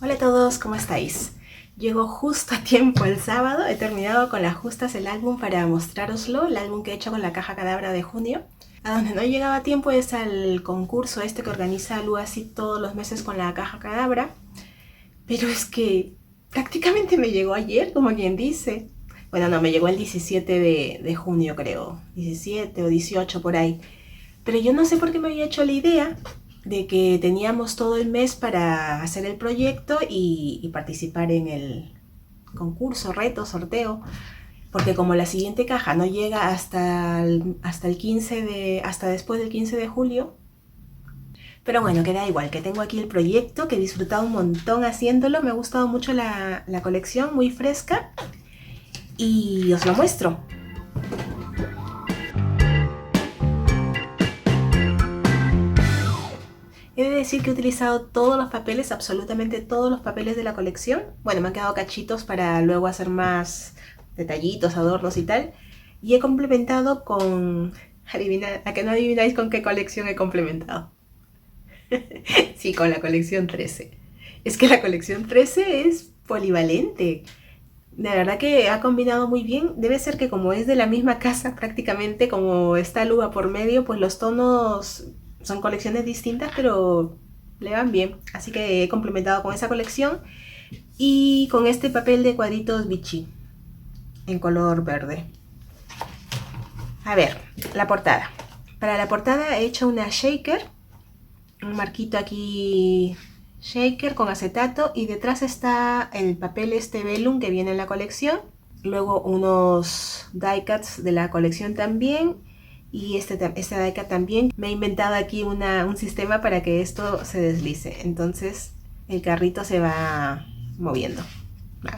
Hola a todos, ¿cómo estáis? Llego justo a tiempo el sábado, he terminado con las justas el álbum para mostraroslo, el álbum que he hecho con la caja Cadabra de junio. A donde no llegaba a tiempo es al concurso este que organiza Luasi todos los meses con la caja Cadabra, pero es que prácticamente me llegó ayer, como quien dice. Bueno, no, me llegó el 17 de junio creo, 17 o 18 por ahí. Pero yo no sé por qué me había hecho la idea de que teníamos todo el mes para hacer el proyecto y participar en el concurso, reto, sorteo, porque como la siguiente caja no llega hasta el 15 hasta después del 15 de julio, pero bueno, queda igual, que tengo aquí el proyecto, que he disfrutado un montón haciéndolo, me ha gustado mucho la colección, muy fresca, y os lo muestro. He de decir que he utilizado todos los papeles, absolutamente todos los papeles de la colección. Bueno, me han quedado cachitos para luego hacer más detallitos, adornos y tal. Y he complementado con... Adivina, ¿a que no adivináis con qué colección he complementado? Sí, con la colección 13. Es que la colección 13 es polivalente. De verdad que ha combinado muy bien. Debe ser que como es de la misma casa prácticamente, como está Luba por medio, pues los tonos son colecciones distintas, pero le van bien. Así que he complementado con esa colección y con este papel de cuadritos Vichy en color verde. A ver, la portada. Para la portada he hecho una shaker, un marquito aquí shaker con acetato, y detrás está el papel este vellum que viene en la colección, luego unos die cuts de la colección también, y este die cut también. Me he inventado aquí un sistema para que esto se deslice, entonces el carrito se va moviendo.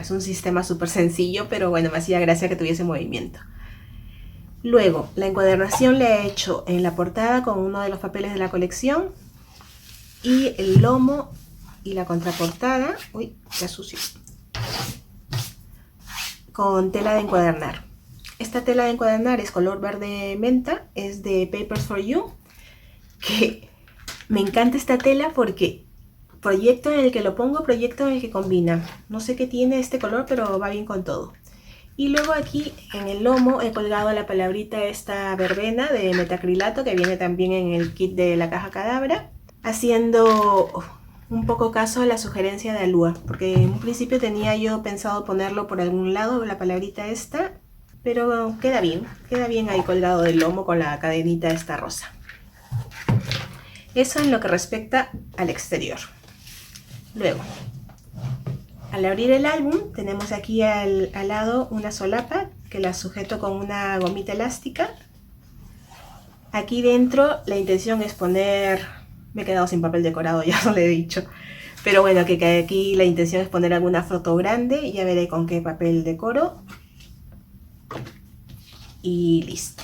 Es un sistema súper sencillo, pero bueno, me hacía gracia que tuviese movimiento. Luego, la encuadernación la he hecho en la portada con uno de los papeles de la colección, y el lomo y la contraportada, uy, ya sucio, con tela de encuadernar. Esta tela de encuadernar es color verde menta, es de Papers for You, que me encanta esta tela porque proyecto en el que lo pongo, proyecto en el que combina. No sé qué tiene este color, pero va bien con todo. Y luego aquí en el lomo he colgado la palabrita esta verbena de metacrilato que viene también en el kit de la caja Cadabra, haciendo un poco caso a la sugerencia de Alúa, porque en un principio tenía yo pensado ponerlo por algún lado, la palabrita esta, pero queda bien ahí colgado del lomo con la cadenita esta rosa. Eso en lo que respecta al exterior. Luego, al abrir el álbum tenemos aquí al lado una solapa que la sujeto con una gomita elástica. Aquí dentro la intención es poner... Me he quedado sin papel decorado, ya os lo he dicho. Pero bueno, que aquí la intención es poner alguna foto grande. Ya veré con qué papel decoro. Y listo.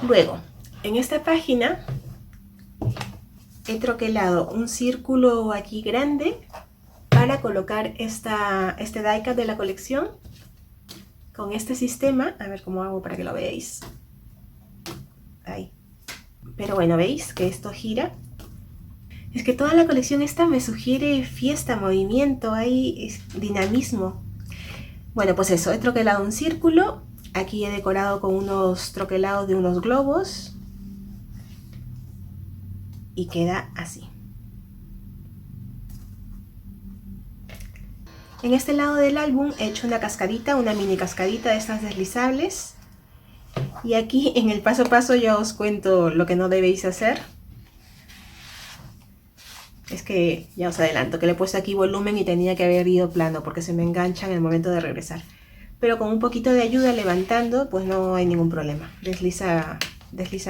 Luego, en esta página he troquelado un círculo aquí grande para colocar este die cut de la colección con este sistema. A ver cómo hago para que lo veáis. Ahí. Pero bueno, veis que esto gira. Es que toda la colección esta me sugiere fiesta, movimiento, hay dinamismo. Bueno, pues eso, he troquelado un círculo. Aquí he decorado con unos troquelados de unos globos. Y queda así. En este lado del álbum he hecho una cascadita, una mini cascadita de estas deslizables. Y aquí en el paso a paso ya os cuento lo que no debéis hacer. Es que ya os adelanto que le he puesto aquí volumen y tenía que haber ido plano porque se me engancha en el momento de regresar. Pero con un poquito de ayuda levantando, pues no hay ningún problema. Desliza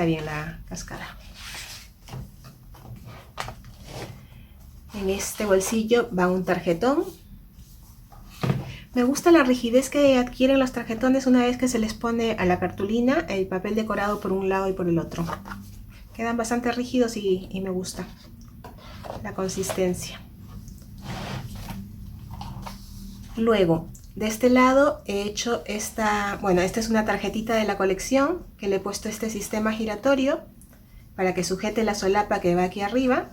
bien la cascada. En este bolsillo va un tarjetón. Me gusta la rigidez que adquieren los tarjetones una vez que se les pone a la cartulina el papel decorado por un lado y por el otro. Quedan bastante rígidos y me gusta la consistencia. Luego, de este lado he hecho esta es una tarjetita de la colección que le he puesto este sistema giratorio para que sujete la solapa que va aquí arriba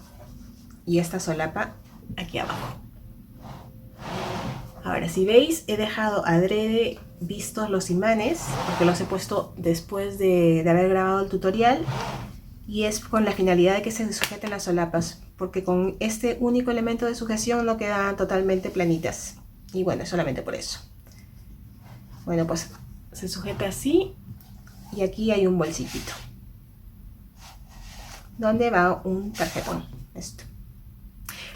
y esta solapa aquí abajo. Ahora, si veis, he dejado adrede vistos los imanes, porque los he puesto después de haber grabado el tutorial, y es con la finalidad de que se sujeten las solapas, porque con este único elemento de sujeción no quedan totalmente planitas. Y bueno, es solamente por eso. Bueno, pues se sujeta así, y aquí hay un bolsillito, donde va un tarjetón. Esto.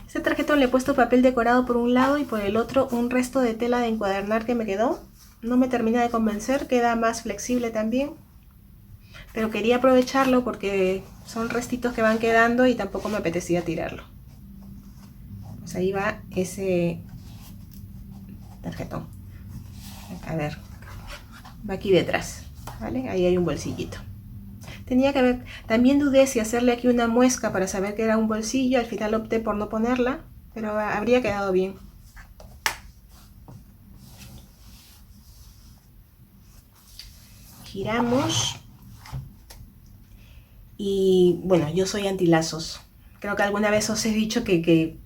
Este tarjetón le he puesto papel decorado por un lado y por el otro un resto de tela de encuadernar que me quedó. No me termina de convencer, queda más flexible también. Pero quería aprovecharlo porque son restitos que van quedando y tampoco me apetecía tirarlo. Pues ahí va ese tarjetón. A ver, va aquí detrás, ¿vale? Ahí hay un bolsillito. Tenía que ver, también dudé si hacerle aquí una muesca para saber que era un bolsillo. Al final opté por no ponerla, pero habría quedado bien. Giramos. Y bueno, yo soy antilazos. Creo que alguna vez os he dicho que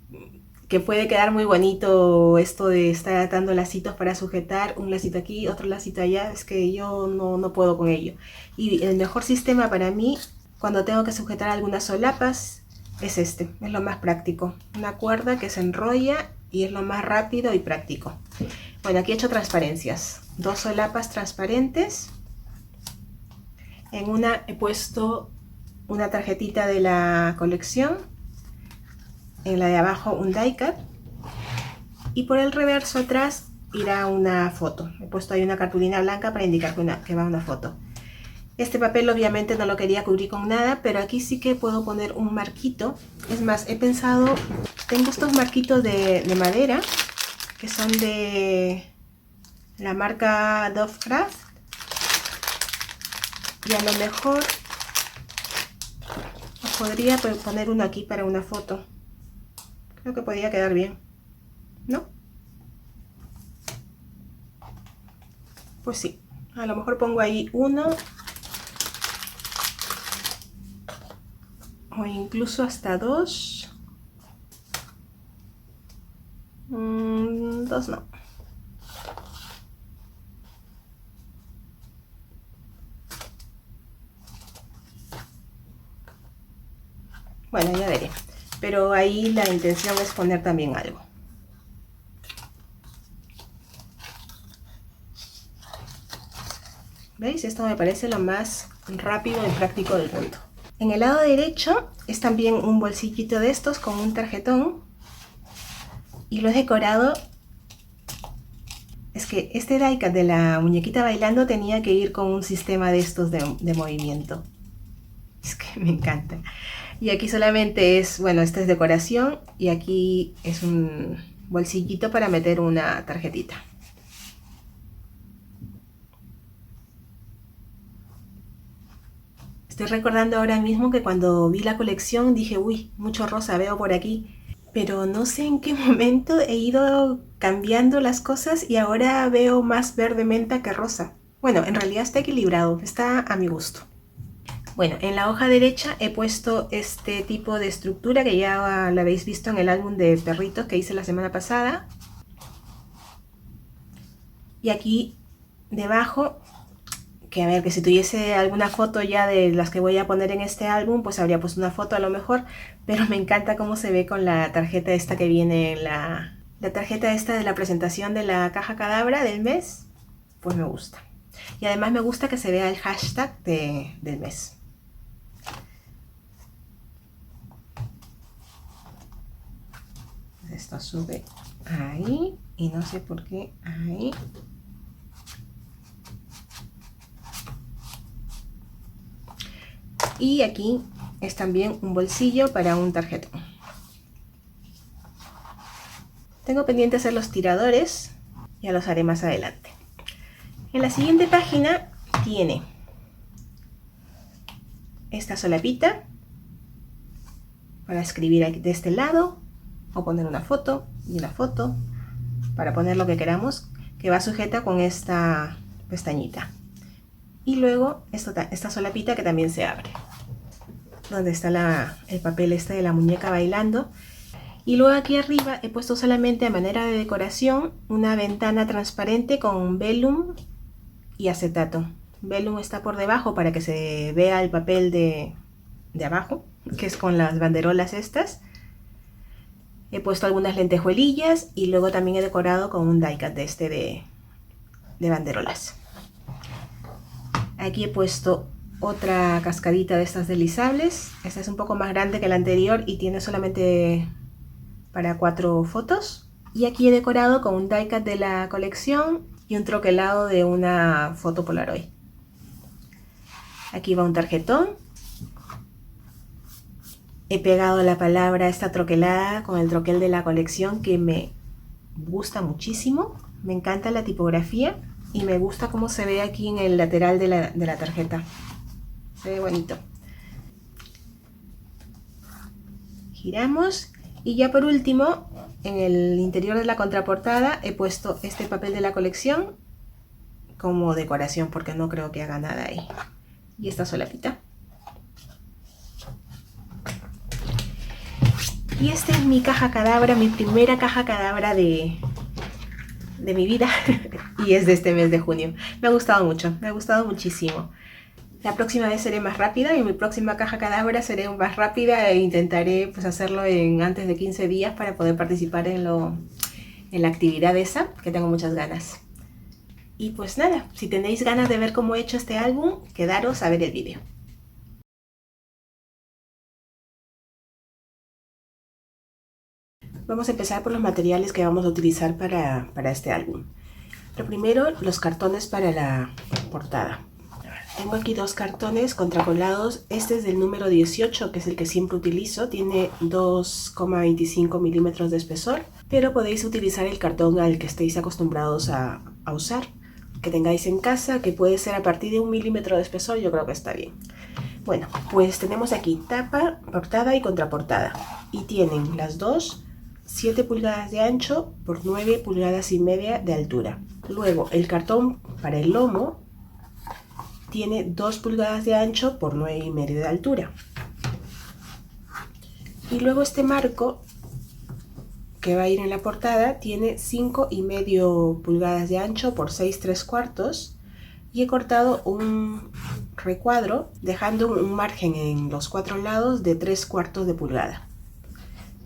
puede quedar muy bonito esto de estar atando lacitos para sujetar, un lacito aquí, otro lacito allá. Es que yo no puedo con ello. Y el mejor sistema para mí, cuando tengo que sujetar algunas solapas, es este. Es lo más práctico. Una cuerda que se enrolla y es lo más rápido y práctico. Bueno, aquí he hecho transparencias. 2 solapas transparentes. En una he puesto una tarjetita de la colección, en la de abajo un die cut, y por el reverso atrás irá una foto. He puesto ahí una cartulina blanca para indicar que va una foto. Este papel obviamente no lo quería cubrir con nada, pero aquí sí que puedo poner un marquito. Es más, he pensado, tengo estos marquitos de madera que son de la marca Dovecraft, y a lo mejor podría poner uno aquí para una foto. Creo que podría quedar bien, ¿no? Pues sí, a lo mejor pongo ahí uno, o incluso hasta 2. 2 no. Bueno, ya veré. Pero ahí la intención es poner también algo. ¿Veis? Esto me parece lo más rápido y práctico del mundo. En el lado derecho es también un bolsillito de estos con un tarjetón. Y lo he decorado. Es que este die cut de la muñequita bailando tenía que ir con un sistema de estos de movimiento. Es que me encanta. Y aquí solamente es, bueno, esta es decoración y aquí es un bolsillito para meter una tarjetita. Estoy recordando ahora mismo que cuando vi la colección dije, uy, mucho rosa veo por aquí. Pero no sé en qué momento he ido cambiando las cosas y ahora veo más verde menta que rosa. Bueno, en realidad está equilibrado, está a mi gusto. Bueno, en la hoja derecha he puesto este tipo de estructura que ya la habéis visto en el álbum de perritos que hice la semana pasada. Y aquí debajo, que a ver, que si tuviese alguna foto ya de las que voy a poner en este álbum, pues habría puesto una foto a lo mejor, pero me encanta cómo se ve con la tarjeta esta que viene en la tarjeta esta de la presentación de la caja cadabra del mes, pues me gusta. Y además me gusta que se vea el hashtag del mes. Esto sube ahí y no sé por qué ahí. Y aquí es también un bolsillo para un tarjetón. Tengo pendiente hacer los tiradores, ya los haré más adelante. En la siguiente página tiene esta solapita para escribir aquí de este lado, o poner una foto y una foto para poner lo que queramos, que va sujeta con esta pestañita. Y luego esta solapita que también se abre, donde está el papel este de la muñeca bailando. Y luego aquí arriba he puesto solamente a manera de decoración una ventana transparente con velum y acetato. Velum está por debajo para que se vea el papel de abajo, que es con las banderolas estas. He puesto algunas lentejuelillas y luego también he decorado con un die cut de este de banderolas. Aquí he puesto otra cascadita de estas deslizables. Esta es un poco más grande que la anterior y tiene solamente para 4 fotos. Y aquí he decorado con un die cut de la colección y un troquelado de una foto Polaroid. Aquí va un tarjetón. He pegado la palabra esta troquelada con el troquel de la colección que me gusta muchísimo. Me encanta la tipografía y me gusta cómo se ve aquí en el lateral de la tarjeta. Se ve bonito. Giramos y ya por último, en el interior de la contraportada he puesto este papel de la colección como decoración porque no creo que haga nada ahí. Y esta solapita. Y esta es mi caja cadabra, mi primera caja cadabra de mi vida y es de este mes de junio. Me ha gustado mucho, me ha gustado muchísimo. La próxima vez seré más rápida y mi próxima caja cadabra seré más rápida e intentaré pues hacerlo en antes de 15 días para poder participar en la actividad esa, que tengo muchas ganas. Y pues nada, si tenéis ganas de ver cómo he hecho este álbum, quedaros a ver el vídeo. Vamos a empezar por los materiales que vamos a utilizar para este álbum. Lo primero, los cartones para la portada. Tengo aquí 2 cartones contracolados. Este es del número 18, que es el que siempre utilizo. Tiene 2,25 milímetros de espesor, pero podéis utilizar el cartón al que estéis acostumbrados a usar, que tengáis en casa, que puede ser a partir de 1 milímetro de espesor. Yo creo que está bien. Bueno, pues tenemos aquí tapa, portada y contraportada. Y tienen las dos 7 pulgadas de ancho por 9 pulgadas y media de altura. Luego el cartón para el lomo tiene 2 pulgadas de ancho por 9 y medio de altura. Y luego este marco que va a ir en la portada tiene 5 y medio pulgadas de ancho por 6 3/4 y he cortado un recuadro dejando un margen en los 4 lados de 3/4 de pulgada.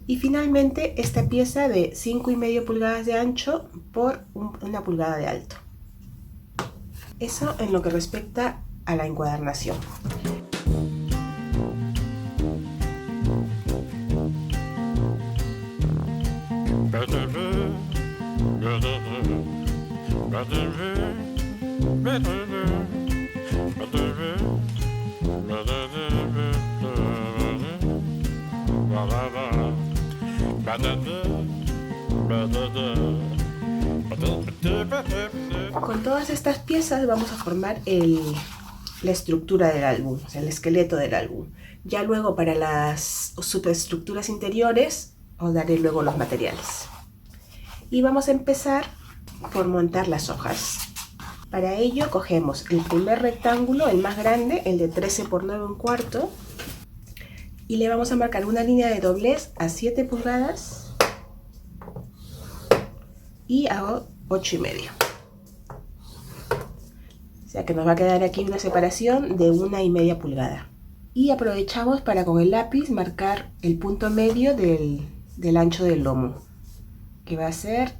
Y finalmente esta pieza de 5 y medio pulgadas de ancho por 1 pulgada de alto. Eso en lo que respecta a la encuadernación. Con todas estas piezas vamos a formar la estructura del álbum, o sea, el esqueleto del álbum. Ya luego para las superestructuras interiores os daré luego los materiales. Y vamos a empezar por montar las hojas. Para ello cogemos el primer rectángulo, el más grande, el de 13 por 9 1/4, y le vamos a marcar una línea de doblez a 7 pulgadas y a 8 y medio. O sea que nos va a quedar aquí una separación de 1 y media pulgada. Y aprovechamos para con el lápiz marcar el punto medio del ancho del lomo, que va a ser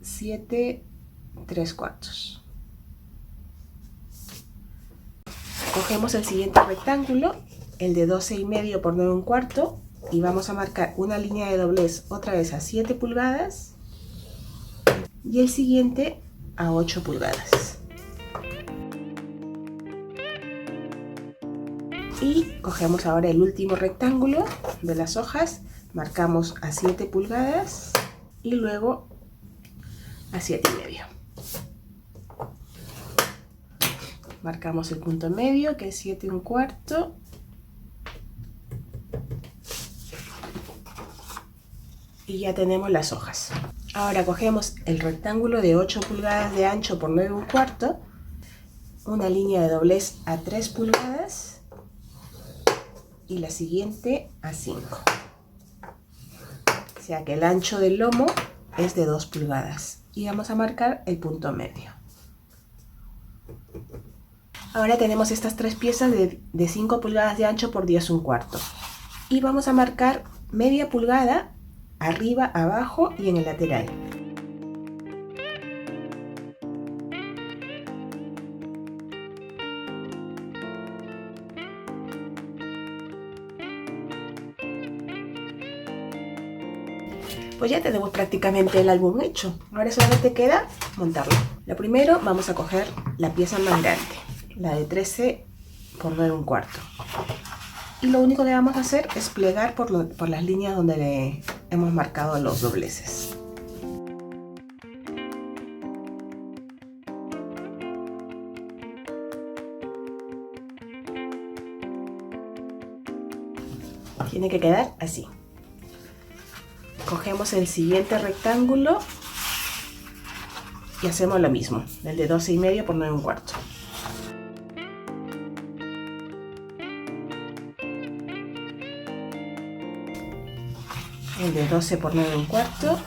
7 3/4. Cogemos el siguiente rectángulo, el de 12 y medio por 9 1/4, y vamos a marcar una línea de doblez otra vez a 7 pulgadas y el siguiente a 8 pulgadas. Y cogemos ahora el último rectángulo de las hojas, marcamos a 7 pulgadas y luego a 7 y medio. Marcamos el punto medio, que es 7 1/4. Y ya tenemos las hojas. Ahora cogemos el rectángulo de 8 pulgadas de ancho por 9 1/4, una línea de doblez a 3 pulgadas y la siguiente a 5. sea que el ancho del lomo es de 2 pulgadas. Y vamos a marcar el punto medio. Ahora tenemos estas 3 piezas de 5 pulgadas de ancho por 10 1/4. Y vamos a marcar media pulgada arriba, abajo y en el lateral. Pues ya tenemos prácticamente el álbum hecho. Ahora solamente queda montarlo. Lo primero, vamos a coger la pieza más grande, la de 13 por 9 1/4. Y lo único que vamos a hacer es plegar por las líneas donde le hemos marcado los dobleces. Tiene que quedar así. Cogemos el siguiente rectángulo y hacemos lo mismo, el de 12,5 por 9 1/4. El de 12 por 9 1/4.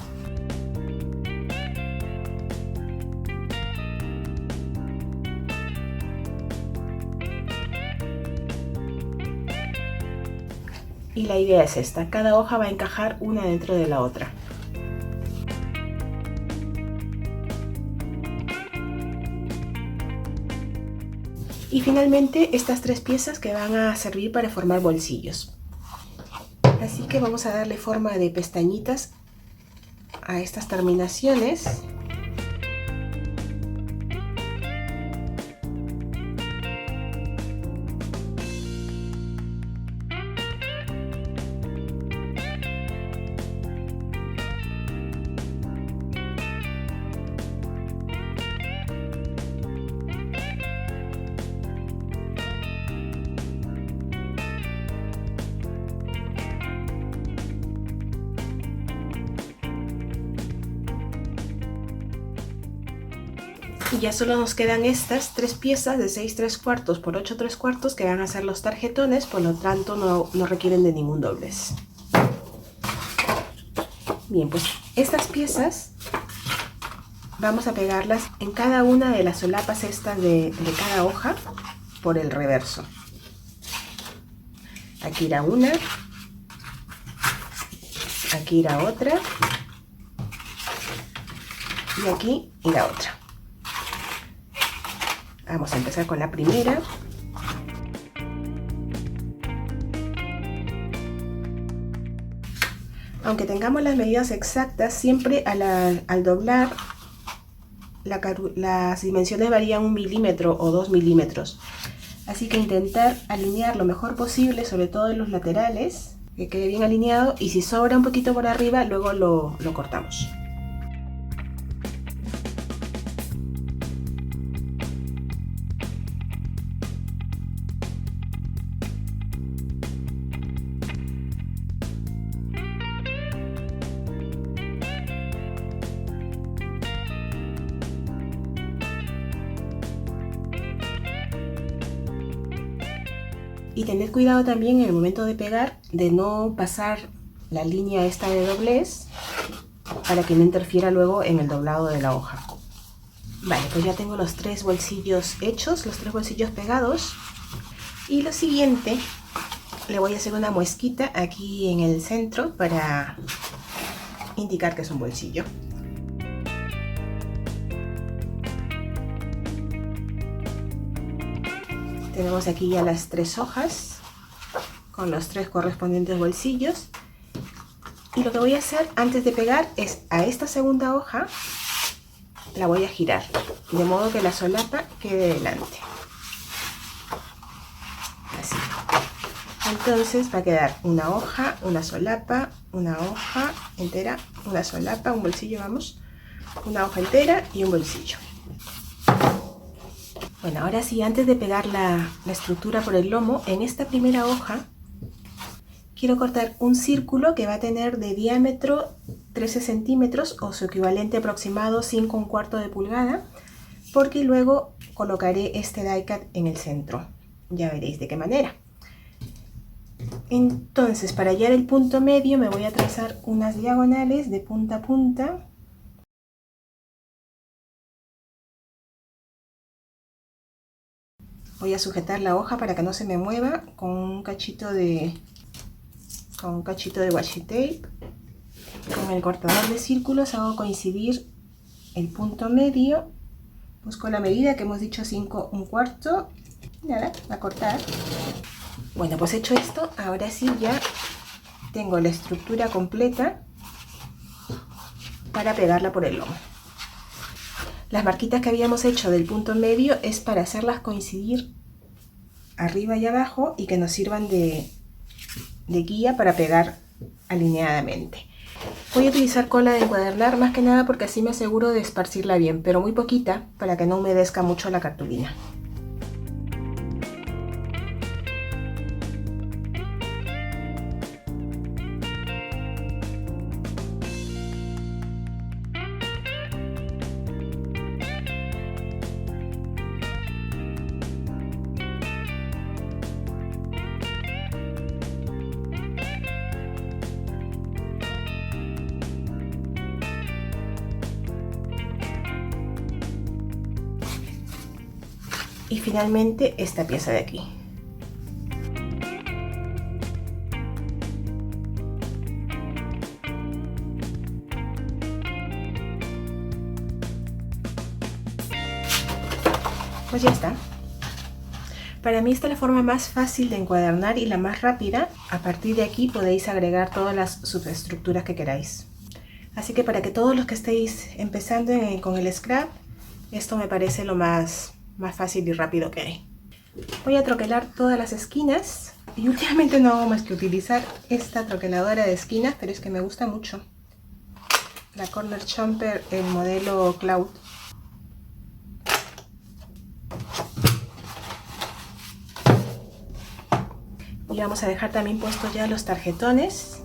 Y la idea es esta, cada hoja va a encajar una dentro de la otra. Y finalmente estas 3 piezas que van a servir para formar bolsillos. Así que vamos a darle forma de pestañitas a estas terminaciones. Y ya solo nos quedan estas 3 piezas de 6 3/4 por 8 3/4 que van a ser los tarjetones, por lo tanto no requieren de ningún doblez. Bien, pues estas piezas vamos a pegarlas en cada una de las solapas estas de cada hoja por el reverso. Aquí irá una, aquí irá otra y aquí irá otra. Vamos a empezar con la primera. Aunque tengamos las medidas exactas, siempre al doblar las dimensiones varían 1 milímetro o 2 milímetros. Así que intentar alinear lo mejor posible, sobre todo en los laterales, que quede bien alineado, y si sobra un poquito por arriba, luego lo cortamos. Y tener cuidado también en el momento de pegar de no pasar la línea esta de doblez para que no interfiera luego en el doblado de la hoja. Vale, pues ya tengo los 3 bolsillos hechos, los 3 bolsillos pegados. Y lo siguiente, le voy a hacer una muesquita aquí en el centro para indicar que es un bolsillo. Tenemos aquí ya las 3 hojas con los 3 correspondientes bolsillos. Y lo que voy a hacer antes de pegar es a esta segunda hoja la voy a girar, de modo que la solapa quede delante. Así. Entonces va a quedar una hoja, una solapa, una hoja entera, una solapa, un bolsillo, vamos, una hoja entera y un bolsillo. Bueno, ahora sí, antes de pegar la estructura por el lomo, en esta primera hoja quiero cortar un círculo que va a tener de diámetro 13 centímetros o su equivalente aproximado 5 1/4 de pulgada, porque luego colocaré este die cut en el centro. Ya veréis de qué manera. Entonces, para hallar el punto medio me voy a trazar unas diagonales de punta a punta. Voy a sujetar la hoja para que no se me mueva con un cachito de washi tape. Con el cortador de círculos hago coincidir el punto medio. Busco la medida que hemos dicho 5 1/4. Nada, a cortar. Bueno, pues hecho esto, ahora sí ya tengo la estructura completa para pegarla por el lomo. Las marquitas que habíamos hecho del punto medio es para hacerlas coincidir arriba y abajo y que nos sirvan de guía para pegar alineadamente. Voy a utilizar cola de encuadernar más que nada porque así me aseguro de esparcirla bien, pero muy poquita para que no humedezca mucho la cartulina. Y finalmente esta pieza de aquí. Pues ya está. Para mí esta es la forma más fácil de encuadernar y la más rápida. A partir de aquí podéis agregar todas las subestructuras que queráis. Así que para que todos los que estéis empezando con el scrap, esto me parece lo más fácil y rápido que hay. Voy a troquelar todas las esquinas y últimamente no hago más que utilizar esta troqueladora de esquinas, pero es que me gusta mucho. La Corner Chomper, el modelo Cloud. Y vamos a dejar también puestos ya los tarjetones.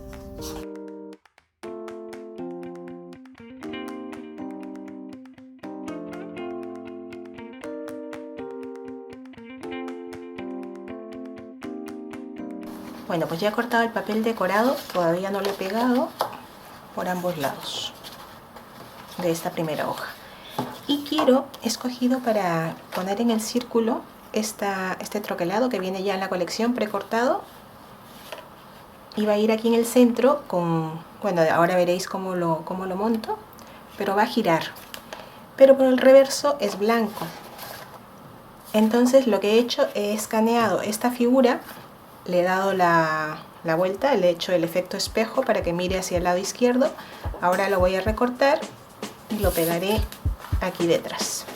Bueno, pues ya he cortado el papel decorado, todavía no lo he pegado, por ambos lados de esta primera hoja. Y he escogido para poner en el círculo este troquelado que viene ya en la colección precortado. Y va a ir aquí en el centro con, bueno, ahora veréis cómo lo monto, pero va a girar. Pero por el reverso es blanco. Entonces lo que he hecho, he escaneado esta figura. Le he dado la vuelta, le he hecho el efecto espejo para que mire hacia el lado izquierdo. Ahora lo voy a recortar y lo pegaré aquí detrás.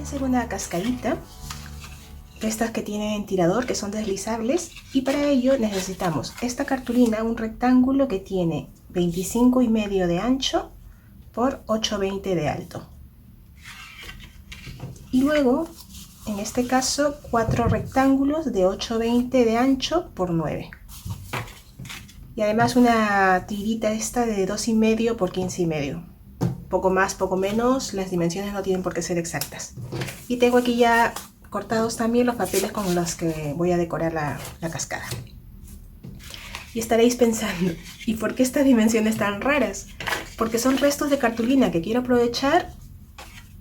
Hacer una cascadita de estas que tienen tirador, que son deslizables, y para ello necesitamos esta cartulina, un rectángulo que tiene 25,5 de ancho por 8,20 de alto, y luego en este caso 4 rectángulos de 8,20 de ancho por 9, y además una tirita esta de 2,5 por 15,5. Poco más, poco menos, las dimensiones no tienen por qué ser exactas. Y tengo aquí ya cortados también los papeles con los que voy a decorar la cascada. Y estaréis pensando, ¿y por qué estas dimensiones tan raras? porque son restos de cartulina que quiero aprovechar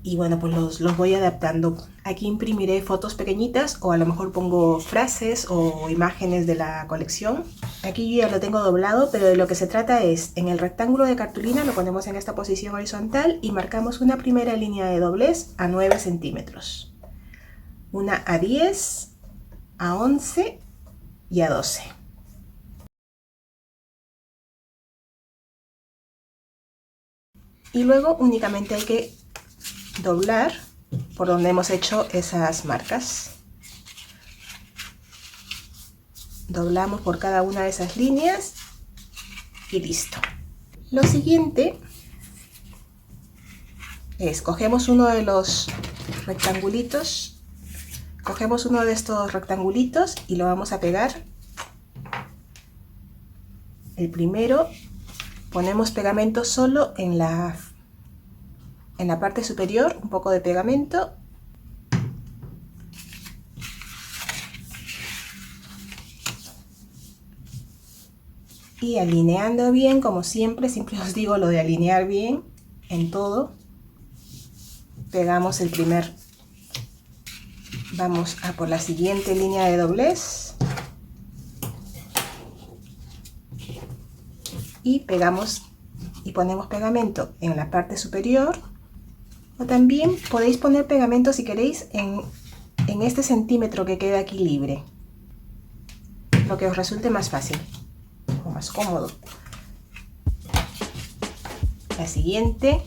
y bueno, pues los voy adaptando. Aquí imprimiré fotos pequeñitas o a lo mejor pongo frases o imágenes de la colección. Aquí yo ya lo tengo doblado, pero de lo que se trata es, en el rectángulo de cartulina lo ponemos en esta posición horizontal y marcamos una primera línea de doblez a 9 centímetros, una a 10, a 11 y a 12. Y luego únicamente hay que doblar por donde hemos hecho esas marcas. Doblamos por cada una de esas líneas y listo. Lo siguiente es, cogemos uno de los rectangulitos, cogemos uno de estos rectangulitos y lo vamos a pegar. El primero, ponemos pegamento solo en la parte superior, un poco de pegamento. Y alineando bien, como siempre os digo lo de alinear bien en todo. Pegamos el primer, vamos a por la siguiente línea de doblez. Y pegamos y ponemos pegamento en la parte superior. O también podéis poner pegamento si queréis en este centímetro que queda aquí libre. Lo que os resulte más fácil o más cómodo. La siguiente.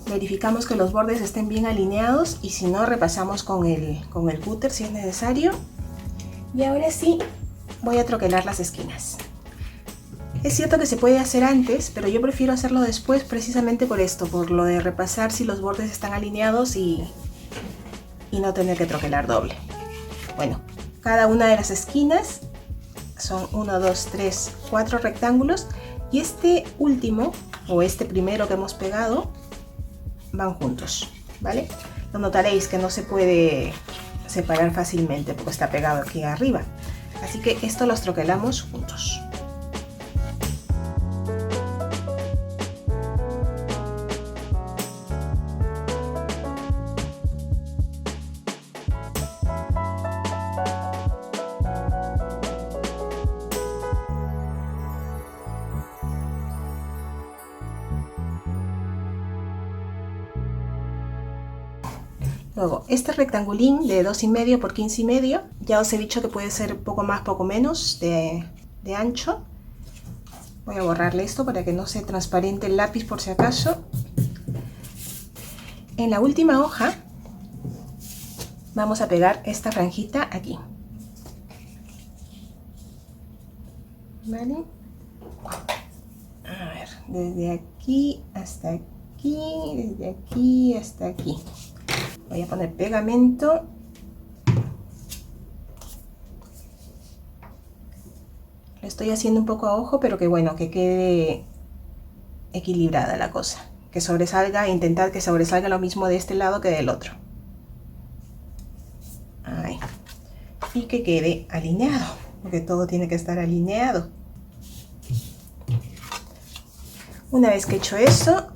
Verificamos que los bordes estén bien alineados y si no repasamos con el cúter si es necesario. Y ahora sí voy a troquelar las esquinas. Es cierto que se puede hacer antes, pero yo prefiero hacerlo después precisamente por esto, por lo de repasar si los bordes están alineados y no tener que troquelar doble. Bueno, cada una de las esquinas son 1, 2, 3, 4 rectángulos y este último o este primero que hemos pegado van juntos, ¿vale? Lo notaréis que no se puede separar fácilmente porque está pegado aquí arriba, así que esto los troquelamos juntos. Luego, este rectangulín de 2,5 por 15,5, ya os he dicho que puede ser poco más, poco menos de ancho. Voy a borrarle esto para que no se transparente el lápiz por si acaso. En la última hoja vamos a pegar esta franjita aquí. ¿Vale? A ver, desde aquí hasta aquí, desde aquí hasta aquí. Voy a poner pegamento. Lo estoy haciendo un poco a ojo, pero que bueno, que quede equilibrada la cosa. Que sobresalga, intentar que sobresalga lo mismo de este lado que del otro. Ahí. Y que quede alineado, porque todo tiene que estar alineado. Una vez que he hecho eso,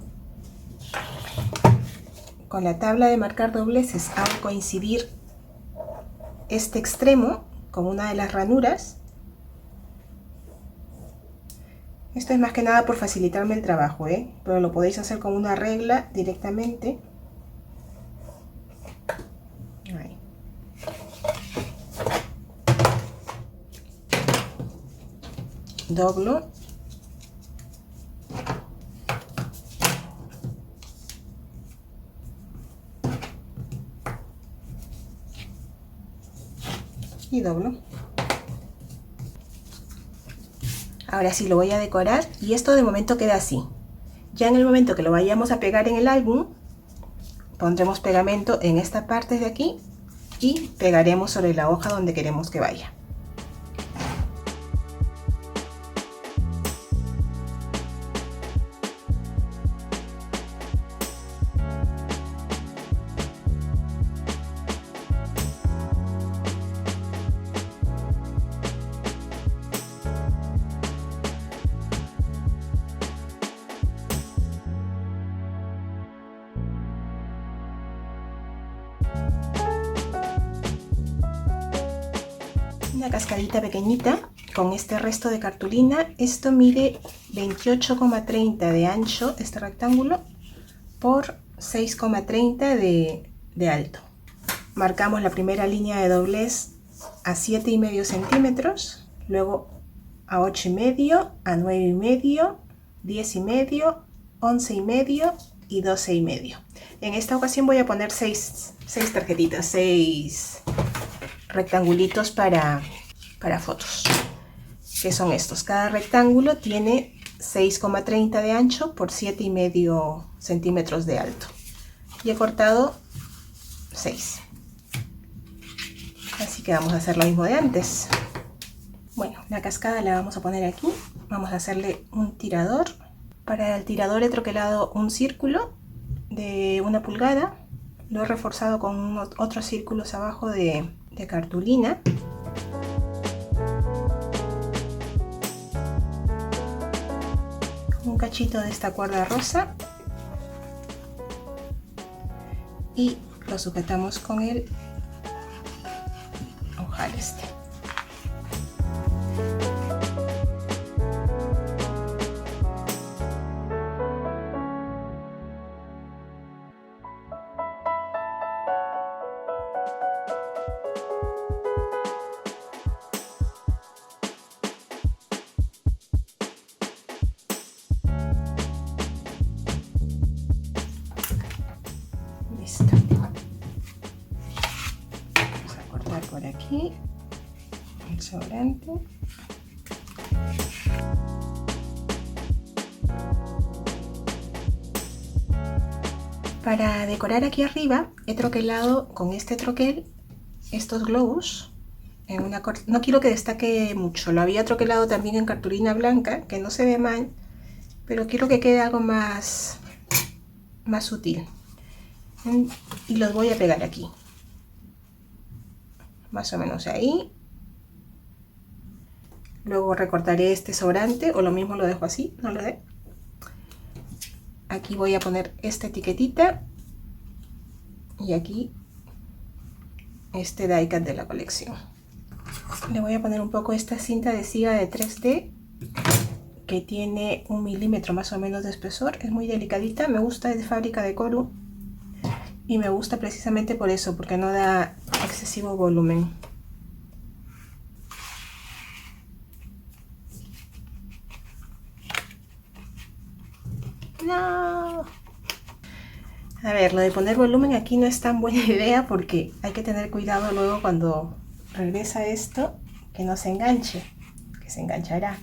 con la tabla de marcar dobleces hago coincidir este extremo con una de las ranuras. Esto es más que nada por facilitarme el trabajo, pero lo podéis hacer con una regla directamente. Ahí. Doblo. Y doblo. Ahora sí lo voy a decorar y esto de momento queda así. Ya en el momento que lo vayamos a pegar en el álbum, pondremos pegamento en esta parte de aquí y pegaremos sobre la hoja donde queremos que vaya. una cascadita pequeñita con este resto de cartulina. Esto mide 28,30 de ancho, este rectángulo, por 6,30 de alto. Marcamos la primera línea de doblez a 7,5 centímetros, luego a 8,5, a 9,5, 10,5, 11,5 y 12,5. En esta ocasión voy a poner 6 tarjetitas, 6 rectangulitos para fotos, que son estos. Cada rectángulo tiene 6,30 de ancho por 7,5 centímetros de alto, y he cortado 6. Así que vamos a hacer lo mismo de antes. Bueno, la cascada la vamos a poner aquí. Vamos a hacerle un tirador. Para el tirador he troquelado un círculo de 1 pulgada. Lo he reforzado con otros círculos abajo de cartulina. Un cachito de esta cuerda rosa. Y lo sujetamos con el ojal este. Listo. Vamos a cortar por aquí el sobrante. Para decorar aquí arriba he troquelado con este troquel estos globos en una no quiero que destaque mucho. Lo había troquelado también en cartulina blanca, que no se ve mal, pero quiero que quede algo más sutil. Y los voy a pegar aquí, más o menos ahí. Luego recortaré este sobrante, o lo mismo lo dejo así, no lo dé. Aquí voy a poner esta etiquetita y aquí este die cut de la colección. Le voy a poner un poco esta cinta adhesiva de 3D que tiene 1 milímetro más o menos de espesor. Es muy delicadita, me gusta, es de fábrica de Koru y me gusta precisamente por eso, porque no da excesivo volumen. No. A ver, lo de poner volumen aquí no es tan buena idea, porque hay que tener cuidado luego cuando regresa esto, que no se enganche, que se enganchará.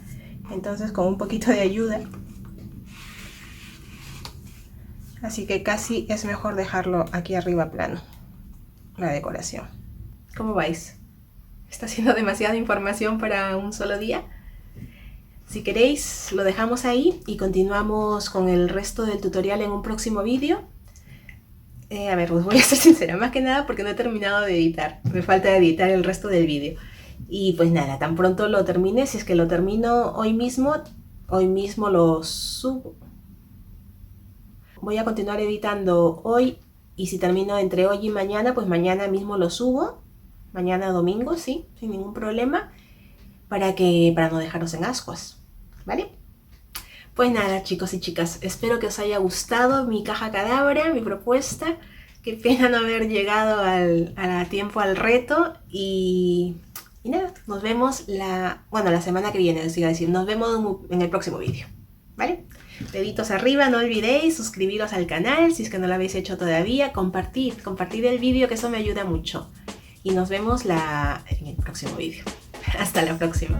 Entonces con un poquito de ayuda. Así que casi es mejor dejarlo aquí arriba plano, la decoración. ¿Cómo vais? ¿Está siendo demasiada información para un solo día? Si queréis, lo dejamos ahí y continuamos con el resto del tutorial en un próximo vídeo. A ver, os voy a ser sincera, más que nada porque no he terminado de editar. Me falta editar el resto del vídeo. Y pues nada, tan pronto lo termine, si es que lo termino hoy mismo lo subo. Voy a continuar editando hoy, y si termino entre hoy y mañana, pues mañana mismo lo subo. Mañana domingo, sí, sin ningún problema. Para no dejaros en ascuas, ¿vale? Pues nada, chicos y chicas, espero que os haya gustado mi caja cadabra, mi propuesta. Qué pena no haber llegado a tiempo al reto. Y nada, nos vemos la semana que viene, les iba a decir. Nos vemos en el próximo vídeo, ¿vale? Deditos arriba, no olvidéis suscribiros al canal si es que no lo habéis hecho todavía. Compartid el vídeo, que eso me ayuda mucho. Y nos vemos en el próximo vídeo. Hasta la próxima.